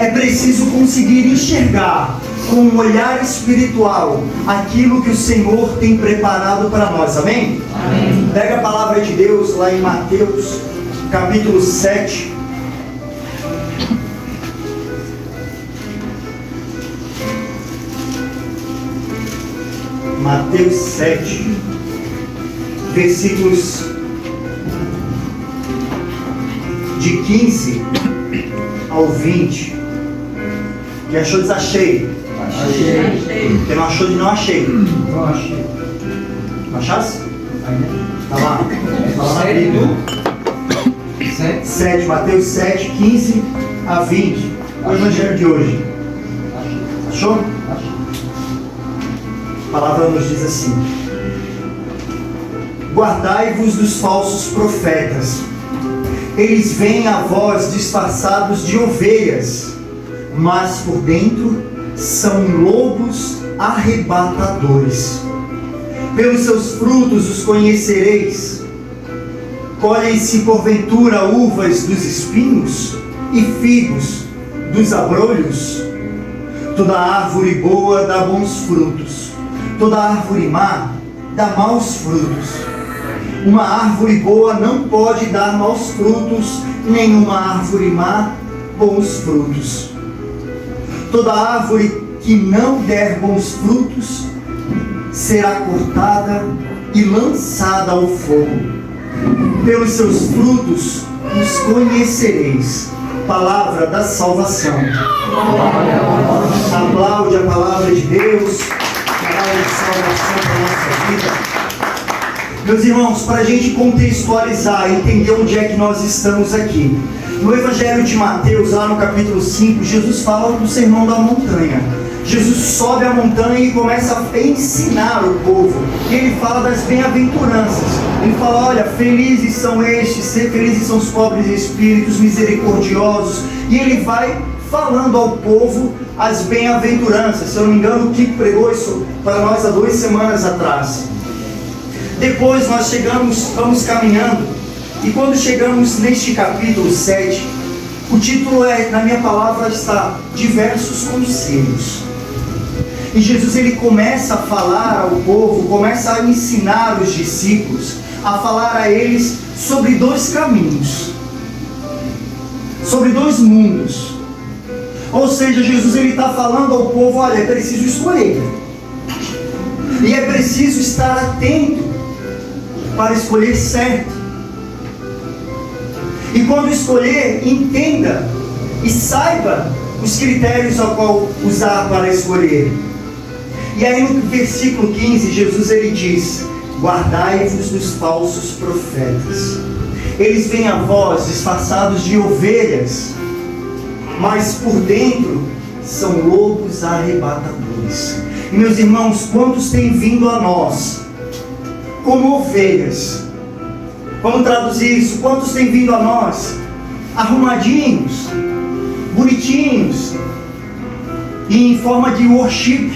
é preciso conseguir enxergar com um olhar espiritual aquilo que o Senhor tem preparado para nós, amém? Amém. Pega a palavra de Deus lá em Mateus, capítulo 7. Mateus 7, versículos de 15 ao 20. Quem achou, diz achei. Achei. Quem não achou, diz não achei. Não achei. Não achasse? Tá lá. Tá lá na Sério? Bíblia. 7, Mateus 7, 15 a 20. O evangelho de hoje. Achou? A palavra nos diz assim: guardai-vos dos falsos profetas. Eles vêm a vós disfarçados de ovelhas, mas por dentro são lobos arrebatadores. Pelos seus frutos os conhecereis. Colhem-se porventura uvas dos espinhos e figos dos abrolhos? Toda árvore boa dá bons frutos, toda árvore má dá maus frutos. Uma árvore boa não pode dar maus frutos, nem uma árvore má bons frutos. Toda árvore que não der bons frutos será cortada e lançada ao fogo. Pelos seus frutos os conhecereis. Palavra da salvação. Aplaude a palavra de Deus, palavra de salvação para a nossa vida. Meus irmãos, para a gente contextualizar e entender onde é que nós estamos aqui, no Evangelho de Mateus, lá no capítulo 5, Jesus fala do Sermão da Montanha. Jesus sobe a montanha e começa a ensinar o povo. E ele fala das bem-aventuranças. Ele fala, olha, felizes são estes, felizes são os pobres de espíritos, misericordiosos. E ele vai falando ao povo as bem-aventuranças. Se eu não me engano, o Kiko pregou isso para nós há 2 semanas atrás. Depois nós vamos caminhando. E quando chegamos neste capítulo 7, o título na minha palavra está Diversos Conselhos. E Jesus ele começa a falar ao povo, começa a ensinar os discípulos, a falar a eles sobre 2 caminhos, sobre 2 mundos. Ou seja, Jesus ele está falando ao povo, olha, é preciso escolher. E é preciso estar atento para escolher certo. E quando escolher, entenda e saiba os critérios ao qual usar para escolher. E aí no versículo 15, Jesus ele diz, guardai-vos dos falsos profetas. Eles vêm a vós disfarçados de ovelhas, mas por dentro são lobos arrebatadores. E meus irmãos, quantos têm vindo a nós como ovelhas? Vamos traduzir isso. Quantos têm vindo a nós arrumadinhos, bonitinhos, e em forma de worship,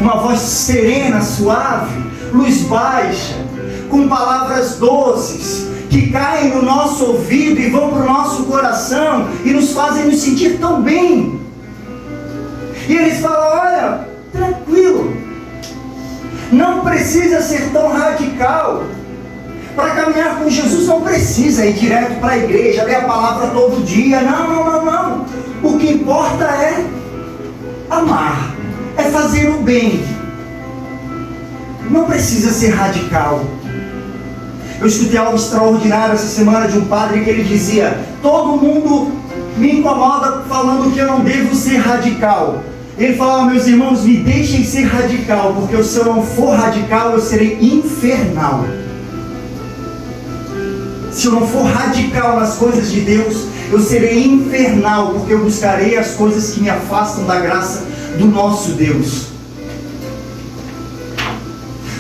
uma voz serena, suave, luz baixa, com palavras doces, que caem no nosso ouvido e vão para o nosso coração e nos fazem nos sentir tão bem. E eles falam, olha, tranquilo, não precisa ser tão radical. Para caminhar com Jesus não precisa ir direto para a igreja, ler a palavra todo dia. Não. O que importa é amar, é fazer o bem. Não precisa ser radical. Eu escutei algo extraordinário essa semana de um padre que ele dizia, todo mundo me incomoda falando que eu não devo ser radical. Ele falava, meus irmãos, me deixem ser radical, porque se eu não for radical, eu serei infernal. Se eu não for radical nas coisas de Deus, eu serei infernal, porque eu buscarei as coisas que me afastam da graça do nosso Deus.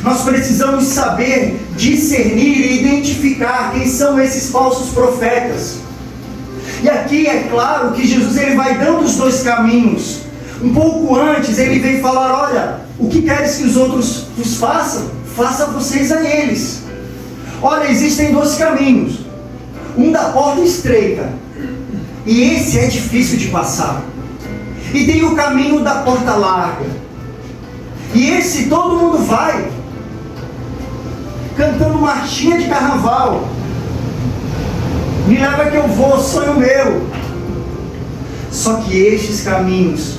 Nós precisamos saber discernir e identificar quem são esses falsos profetas. E aqui é claro que Jesus ele vai dando os 2 caminhos. Um pouco antes ele vem falar, olha, o que queres que os outros vos façam? Faça vocês a eles. Olha, existem 2 caminhos. Um da porta estreita. E esse é difícil de passar. E tem o caminho da porta larga. E esse todo mundo vai cantando marchinha de carnaval. Me leva que eu vou, sonho meu. Só que estes caminhos,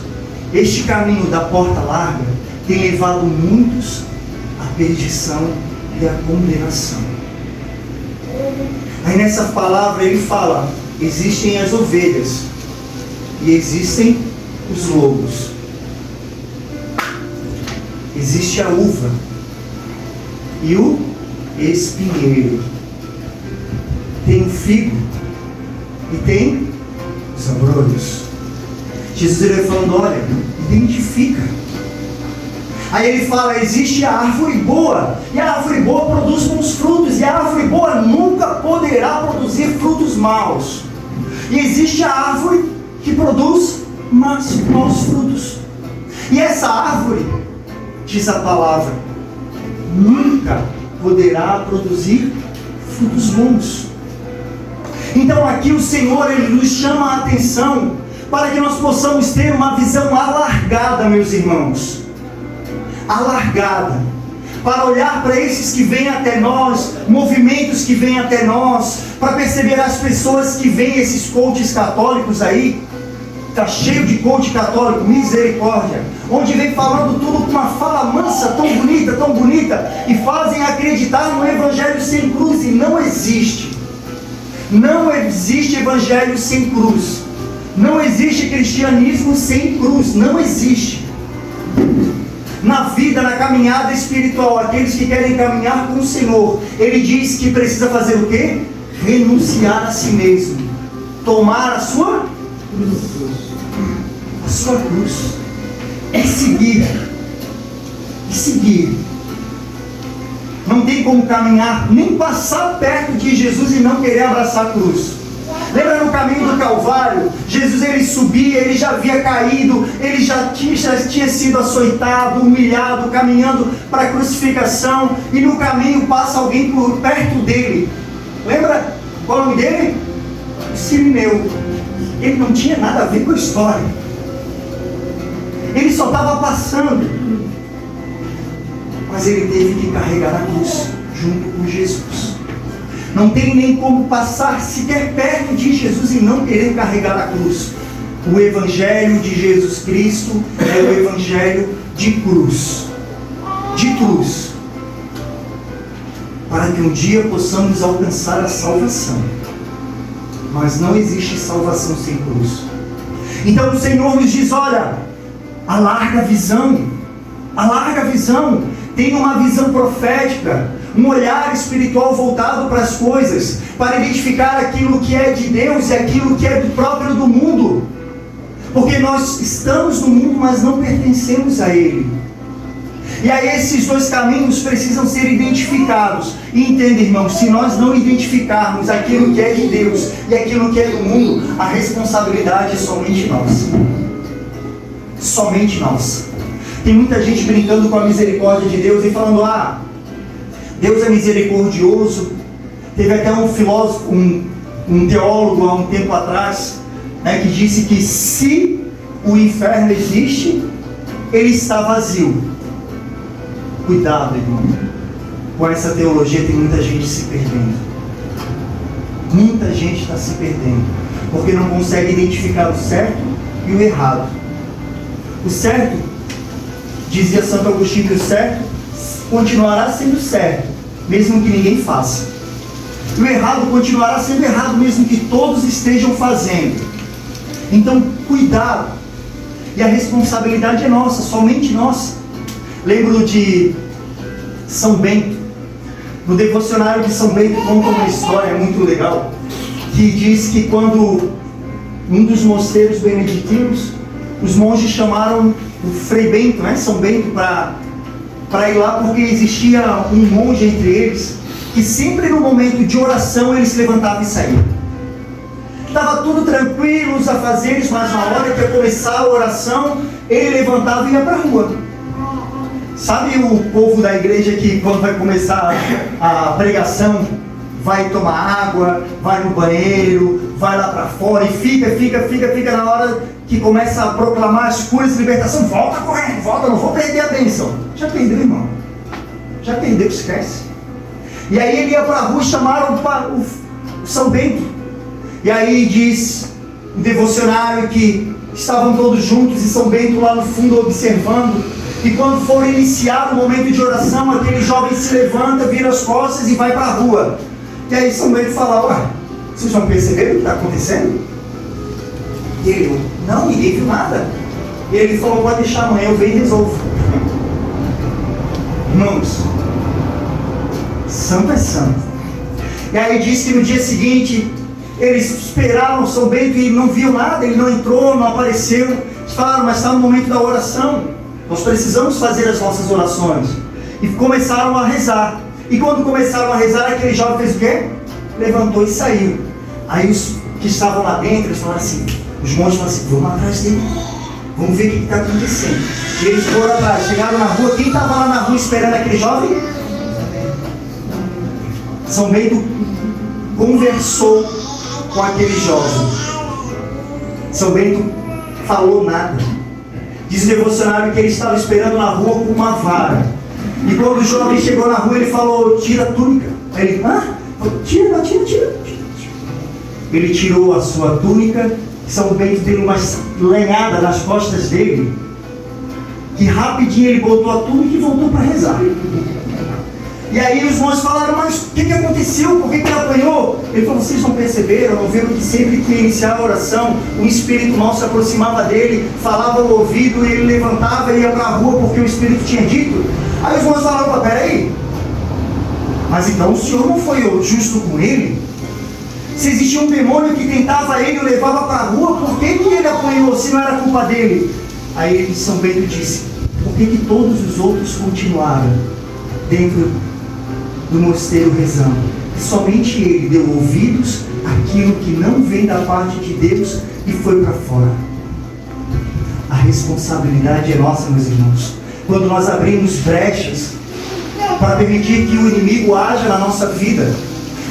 este caminho da porta larga, tem levado muitos à perdição e à condenação. Aí nessa palavra ele fala: existem as ovelhas e existem os lobos. Existe a uva e o espinheiro. Tem o figo e tem os abrolhos. Jesus ele falando: olha, identifica. Aí ele fala: existe a árvore boa, e a árvore boa produz bons frutos, e a árvore boa nunca poderá produzir frutos maus. E existe a árvore que produz maus frutos. E essa árvore, diz a palavra, nunca poderá produzir frutos bons. Então aqui o Senhor ele nos chama a atenção para que nós possamos ter uma visão alargada, meus irmãos. Alargada. Para olhar para esses que vêm até nós, movimentos que vêm até nós, para perceber as pessoas que vêm, esses coaches católicos aí. Está cheio de coach católico, misericórdia, onde vem falando tudo com uma fala mansa, tão bonita, e fazem acreditar no evangelho sem cruz, e não existe. Não existe evangelho sem cruz. Não existe cristianismo sem cruz. Não existe. Na vida, na caminhada espiritual, aqueles que querem caminhar com o Senhor, Ele diz que precisa fazer o quê? Renunciar a si mesmo. Tomar a sua cruz. A sua cruz. É seguir. É seguir. Não tem como caminhar, nem passar perto de Jesus e não querer abraçar a cruz. Lembra no caminho do Calvário? Jesus ele subia, ele já havia caído, ele já tinha sido açoitado, humilhado, caminhando para a crucificação, e no caminho passa alguém por perto dele. Lembra qual é o nome dele? Sirineu. Ele não tinha nada a ver com a história. Ele só estava passando. Mas ele teve que carregar a cruz junto com Jesus. Não tem nem como passar sequer perto de Jesus e não querer carregar a cruz. O Evangelho de Jesus Cristo é o Evangelho de cruz. De cruz. Para que um dia possamos alcançar a salvação. Mas não existe salvação sem cruz. Então o Senhor nos diz: olha, alarga a visão. Alarga a visão. Tenha uma visão profética, um olhar espiritual voltado para as coisas, para identificar aquilo que é de Deus e aquilo que é do próprio do mundo. Porque nós estamos no mundo, mas não pertencemos a ele. E aí esses dois caminhos precisam ser identificados. E entenda, irmãos, se nós não identificarmos aquilo que é de Deus e aquilo que é do mundo, a responsabilidade é somente nossa. Somente nossa. Tem muita gente brincando com a misericórdia de Deus e falando: ah, Deus é misericordioso. Teve até um filósofo, um teólogo há um tempo atrás, que disse que se o inferno existe, ele está vazio. Cuidado, irmão. Com essa teologia tem muita gente se perdendo. Muita gente está se perdendo, porque não consegue identificar o certo e o errado. O certo, dizia Santo Agostinho, que o certo continuará sendo certo, mesmo que ninguém faça. E o errado continuará sendo errado, mesmo que todos estejam fazendo. Então, cuidado. E a responsabilidade é nossa, somente nossa. Lembro de São Bento. No devocionário de São Bento conta uma história muito legal, que diz que quando um dos mosteiros beneditinos, os monges chamaram o Frei Bento, São Bento, para ir lá, porque existia um monge entre eles, que sempre no momento de oração ele se levantava e saía. Estava tudo tranquilo, os afazeres, mas na hora que ia começar a oração, ele levantava e ia para a rua. Sabe o povo da igreja que quando vai começar a pregação, vai tomar água, vai no banheiro, vai lá para fora e fica na hora que começa a proclamar as curas e libertação, volta correndo, volta, não vou perder a bênção. Já perdeu, irmão. Já perdeu, esquece. E aí ele ia para a rua e chamaram o São Bento. E aí diz um devocionário que estavam todos juntos e São Bento lá no fundo observando. E quando for iniciar o momento de oração, aquele jovem se levanta, vira as costas e vai para a rua. E aí São Bento fala, ué, vocês vão perceber o que está acontecendo? E ele, não, ninguém viu nada. E ele falou, pode deixar, amanhã eu venho e resolvo. Irmãos, santo é santo. E aí diz que no dia seguinte, eles esperaram São Bento e não viu nada, ele não entrou, não apareceu. Eles falaram, mas está no momento da oração, nós precisamos fazer as nossas orações. E começaram a rezar. E quando começaram a rezar, aquele jovem fez o quê? Levantou e saiu. Aí os que estavam lá dentro, eles falaram assim, os monges falaram assim, vamos atrás dele, vamos ver o que está acontecendo. E eles foram atrás, chegaram na rua. Quem estava lá na rua esperando aquele jovem? São Bento conversou com aquele jovem. São Bento falou nada. Diz o devocionário que ele estava esperando na rua com uma vara. E quando o jovem chegou na rua, ele falou, tira a túnica. Aí ele, tira. Ele tirou a sua túnica. São Bento deu uma lenhada nas costas dele, que rapidinho ele botou a túnica e voltou para rezar. E aí os monges falaram, mas o que aconteceu? Por que ele apanhou? Ele falou, vocês não perceberam, não viram que sempre que iniciava a oração, o Espírito Mal se aproximava dele, falava ao ouvido, ele levantava e ia para a rua porque o Espírito tinha dito? Aí os monges falaram, peraí, mas então o Senhor não foi justo com ele? Se existia um demônio que tentava ele e o levava para a rua, por que ele apanhou se não era culpa dele? Aí São Bento disse, por que todos os outros continuaram dentro do mosteiro rezando? E somente ele deu ouvidos àquilo que não vem da parte de Deus e foi para fora. A responsabilidade é nossa, meus irmãos. Quando nós abrimos brechas para permitir que o inimigo haja na nossa vida,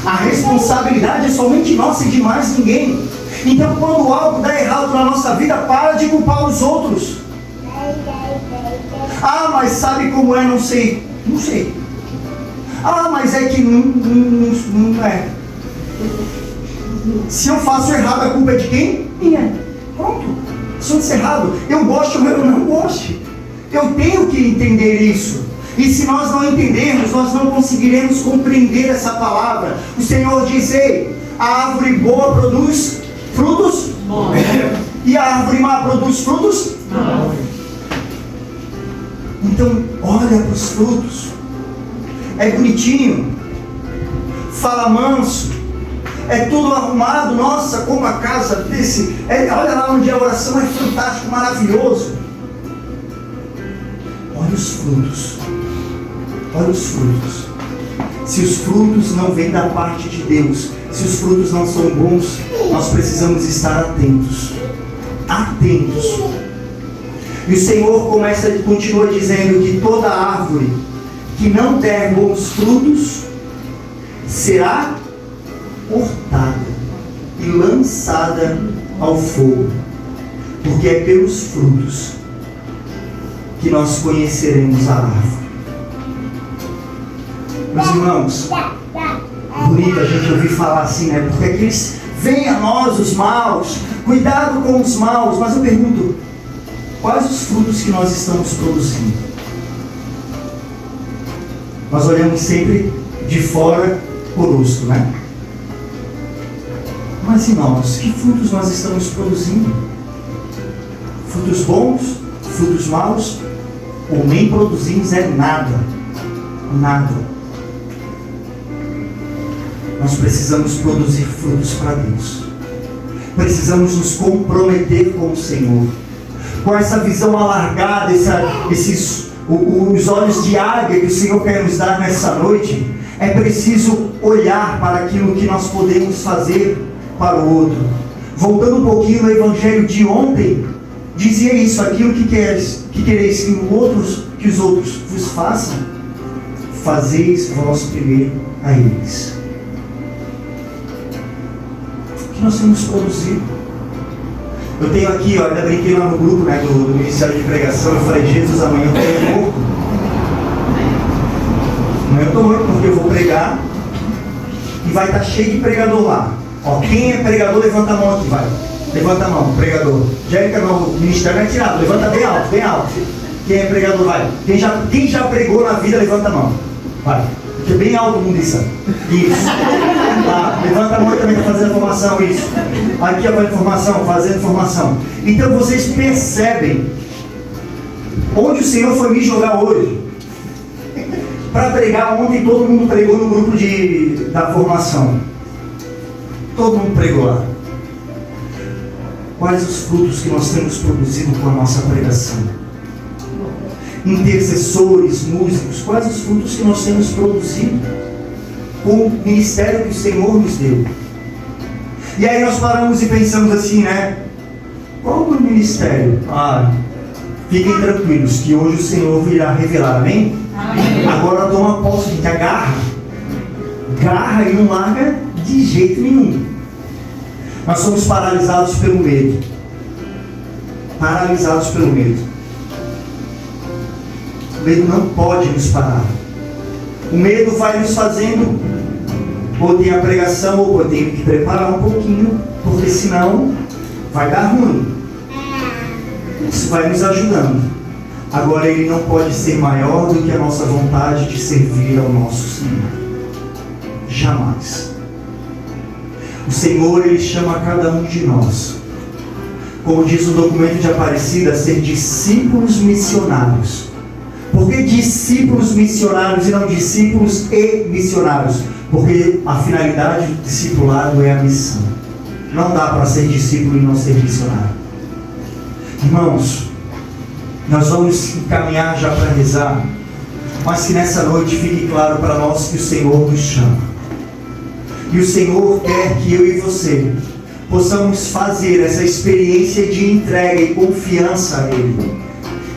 a responsabilidade é somente nossa e de mais ninguém. Então quando algo dá errado na nossa vida, para de culpar os outros. Mas sabe como é? Não sei. Mas é que não é. Se eu faço errado, a culpa é de quem? Minha. Pronto. Se eu faço errado, eu gosto ou eu não gosto. Eu tenho que entender isso. E se nós não entendermos, nós não conseguiremos compreender essa palavra. O Senhor diz, ei, a árvore boa produz frutos bons. E a árvore má produz frutos bons. Então, olha para os frutos. É bonitinho, fala manso, é tudo arrumado, nossa, como a casa desse. Olha lá onde a oração é fantástico, maravilhoso. Olha os frutos. Olha os frutos. Se os frutos não vêm da parte de Deus, se os frutos não são bons, nós precisamos estar atentos. Atentos. E o Senhor continua dizendo que toda árvore que não der bons frutos será cortada e lançada ao fogo, porque é pelos frutos que nós conheceremos a árvore. Meus irmãos, bonito a gente ouvir falar assim, né? Porque aqueles vêm a nós os maus, cuidado com os maus. Mas eu pergunto, quais os frutos que nós estamos produzindo? Nós olhamos sempre de fora conosco, né? Mas e nós? Que frutos nós estamos produzindo? Frutos bons? Frutos maus? Ou nem produzimos nada? Nada. Nós precisamos produzir frutos para Deus. Precisamos nos comprometer com o Senhor. Com essa visão alargada, os olhos de águia que o Senhor quer nos dar nessa noite, é preciso olhar para aquilo que nós podemos fazer para o outro. Voltando um pouquinho no Evangelho de ontem, dizia isso, aquilo que quereis que os outros vos façam, fazeis vós primeiro a eles. que nós temos produzido. Eu tenho aqui, ó, ainda brinquei lá no grupo, né, do Ministério de Pregação. Eu falei: Jesus, amanhã eu estou morto. Amanhã eu estou morto porque eu vou pregar e vai estar cheio de pregador lá. Ó, quem é pregador, levanta a mão aqui, vai. Levanta a mão, pregador. Jéssica, não, o ministério não é tirado, levanta bem alto, bem alto. Quem é pregador, vai. Quem já pregou na vida, levanta a mão. Vai. Porque bem alto o mundo isso. Isso. Tá. Levanta a mão também para fazer a formação, isso. Aqui ó, a formação, fazendo formação. Então vocês percebem onde o Senhor foi me jogar hoje. Para pregar, ontem todo mundo pregou no grupo da formação. Todo mundo pregou lá. Quais os frutos que nós temos produzido com a nossa pregação? Intercessores, músicos, quais os frutos que nós temos produzido com o ministério que o Senhor nos deu? E aí nós paramos e pensamos assim, né? Qual o ministério? Fiquem tranquilos que hoje o Senhor virá revelar, amém? Amém. Agora toma posse, gente, agarra e não larga de jeito nenhum. Nós somos paralisados pelo medo. Paralisados pelo medo. O medo não pode nos parar. O medo vai nos fazendo, ou tem a pregação, ou eu tenho que preparar um pouquinho, porque senão vai dar ruim. Isso vai nos ajudando. Agora ele não pode ser maior do que a nossa vontade de servir ao nosso Senhor. Jamais. O Senhor, Ele chama cada um de nós, como diz o documento de Aparecida, a ser discípulos missionários. Por que discípulos missionários e não discípulos e missionários? Porque a finalidade do discipulado é a missão. Não dá para ser discípulo e não ser missionário. Irmãos, nós vamos encaminhar já para rezar, mas que nessa noite fique claro para nós que o Senhor nos chama. E o Senhor quer que eu e você possamos fazer essa experiência de entrega e confiança a Ele.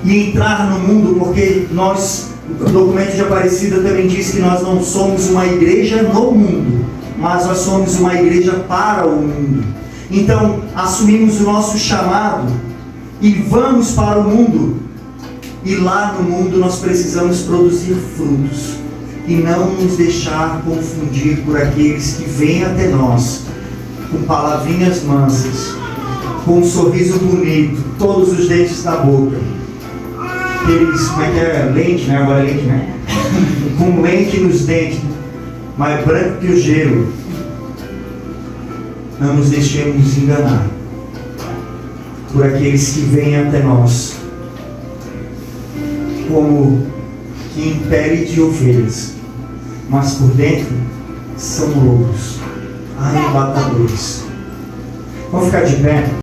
E entrar no mundo, porque o documento de Aparecida também diz que nós não somos uma igreja no mundo, mas nós somos uma igreja para o mundo. Então, assumimos o nosso chamado e vamos para o mundo. E lá no mundo nós precisamos produzir frutos. E não nos deixar confundir por aqueles que vêm até nós com palavrinhas mansas, com um sorriso bonito, todos os dentes na boca. Eles, como é que é? Lente, né? Agora é lente, né? Com lente nos dentes, mais branco que o gelo. Não nos deixemos enganar por aqueles que vêm até nós como que em pele de ovelhas, mas por dentro são lobos, arrebatadores. Vamos ficar de pé?